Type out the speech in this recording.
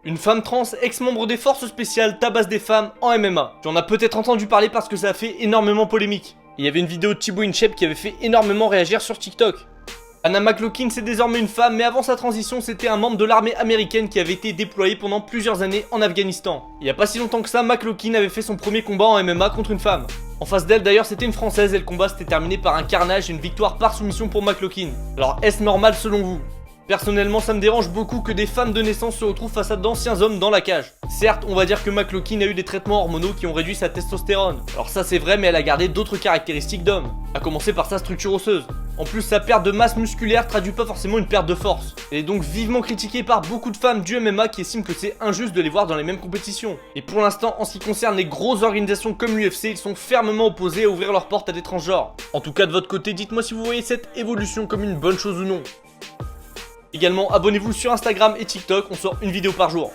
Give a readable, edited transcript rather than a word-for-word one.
Une femme trans, ex-membre des forces spéciales, tabasse des femmes en MMA. Tu en as peut-être entendu parler parce que ça a fait énormément polémique. Il y avait une vidéo de Thibaut Inchep qui avait fait énormément réagir sur TikTok. Anna McLaughlin, c'est désormais une femme, mais avant sa transition, c'était un membre de l'armée américaine qui avait été déployé pendant plusieurs années en Afghanistan. Il n'y a pas si longtemps que ça, McLaughlin avait fait son premier combat en MMA contre une femme. En face d'elle d'ailleurs, c'était une française et le combat s'était terminé par un carnage et une victoire par soumission pour McLaughlin. Alors est-ce normal selon vous ? Personnellement, ça me dérange beaucoup que des femmes de naissance se retrouvent face à d'anciens hommes dans la cage. Certes, on va dire que McLaughlin a eu des traitements hormonaux qui ont réduit sa testostérone. Alors ça c'est vrai, mais elle a gardé d'autres caractéristiques d'homme. À commencer par sa structure osseuse. En plus, sa perte de masse musculaire traduit pas forcément une perte de force. Elle est donc vivement critiquée par beaucoup de femmes du MMA qui estiment que c'est injuste de les voir dans les mêmes compétitions. Et pour l'instant, en ce qui concerne les grosses organisations comme l'UFC, ils sont fermement opposés à ouvrir leurs portes à des transgenres. En tout cas, de votre côté, dites-moi si vous voyez cette évolution comme une bonne chose ou non. Également, abonnez-vous sur Instagram et TikTok, on sort une vidéo par jour.